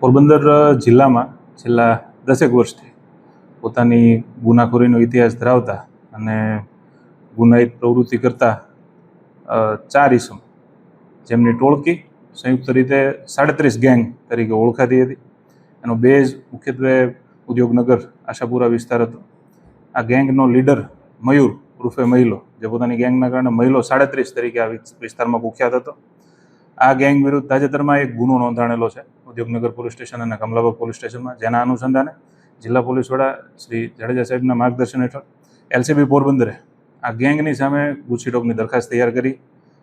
પોરબંદર જિલ્લામાં છેલ્લા 10 વર્ષથી પોતાની ગુનાખોરીનો ઇતિહાસ ધરાવતા અને ગુનાહિત પ્રવૃત્તિ કરતા 4 ઇસમ જેમની ટોળકી સંયુક્ત રીતે 37 ગેંગ તરીકે ઓળખાતી હતી. એનો બેઝ મુખ્યત્વે ઉદ્યોગનગર આશાપુરા વિસ્તાર હતો. આ ગેંગનો લીડર મયુર ઉર્ફે મહિલો, જે પોતાની ગેંગના કારણે મહિલો 37 તરીકે આ વિસ્તારમાં કુખ્યાત હતો. આ ગેંગ વિરુદ્ધ તાજેતરમાં એક ગુનો નોંધાણેલો છે ઉદ્યોગનગર પોલીસ સ્ટેશન અને કમલાબાગ પોલીસ સ્ટેશનમાં, જેના અનુસંધાને જિલ્લા પોલીસ વડા શ્રી જાડેજા સાહેબના માર્ગદર્શન હેઠળ એલસીબી પોરબંદરે આ ગેંગની સામે ગુજસીટોકની દરખાસ્ત તૈયાર કરી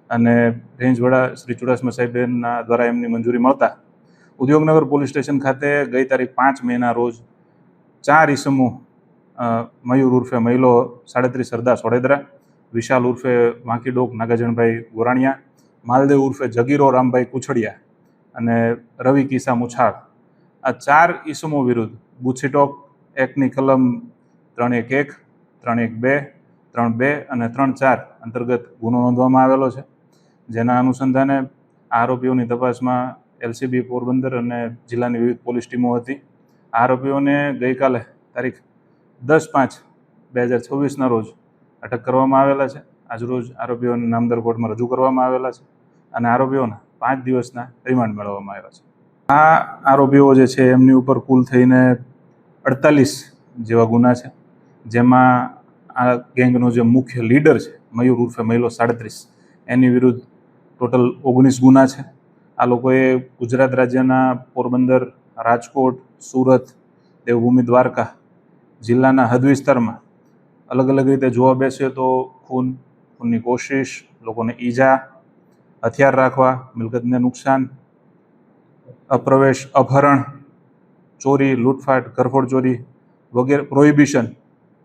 અને રેન્જ વડા શ્રી ચુડાસમા સાહેબના દ્વારા એમની મંજૂરી મળતા ઉદ્યોગનગર પોલીસ સ્ટેશન ખાતે ગઈ તારીખ 5 મેના રોજ 4 ઇસમો મયુર ઉર્ફે મહિલો 37 સરદાર સોડેદરા, વિશાલ ઉર્ફે વાંકીડોક નાગાજણભાઈ ગોરાણીયા, માલદેવ ઉર્ફે જગીરો રામભાઈ કુછડિયા અને રવિ કિસા મુછાળ, આ 4 ઇસમો વિરુદ્ધ ગુજસીટોક એક્ટની કલમ 311, 312, 3.2 અને 3.4 અંતર્ગત ગુનો નોંધવામાં આવેલો છે. જેના અનુસંધાને આરોપીઓની તપાસમાં એલસીબી પોરબંદર અને જિલ્લાની વિવિધ પોલીસ ટીમો હતી. આરોપીઓને ગઈકાલે તારીખ 10/5/2026ના રોજ અટક કરવામાં આવેલા છે. આજરોજ આરોપીઓને નામદાર કોર્ટમાં રજૂ કરવામાં આવેલા છે અને આરોપીઓના 5 દિવસના રિમાન્ડ મેળવવામાં આવ્યા છે. આ આરોપીઓ જે છે એમની ઉપર કુલ થઈને 48 જેવા ગુના છે, જેમાં આ ગેંગનો જે મુખ્ય લીડર છે મયુર ઉર્ફે મહિલો 37, એની વિરુદ્ધ ટોટલ 19 ગુના છે. આ લોકોએ ગુજરાત રાજ્યના પોરબંદર, રાજકોટ, સુરત, દેવભૂમિ દ્વારકા જિલ્લાના હદ વિસ્તારમાં અલગ અલગ રીતે જોવા બેસીએ તો ખૂનની કોશિશ, લોકોને ઈજા, હથિયાર રાખવા, મિલકતને નુકસાન, અપ્રવેશ, અપહરણ, ચોરી, લૂંટફાટ, ઘરફોડ ચોરી વગેરે, પ્રોહિબિશન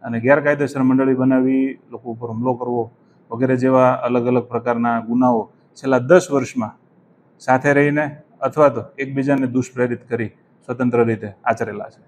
અને ગેરકાયદેસર મંડળી બનાવી લોકો ઉપર હુમલો કરવો વગેરે જેવા અલગ અલગ પ્રકારના ગુનાઓ છેલ્લા 10 વર્ષમાં સાથે રહીને અથવા તો એકબીજાને દુષ્પ્રેરિત કરી સ્વતંત્ર રીતે આચરેલા છે.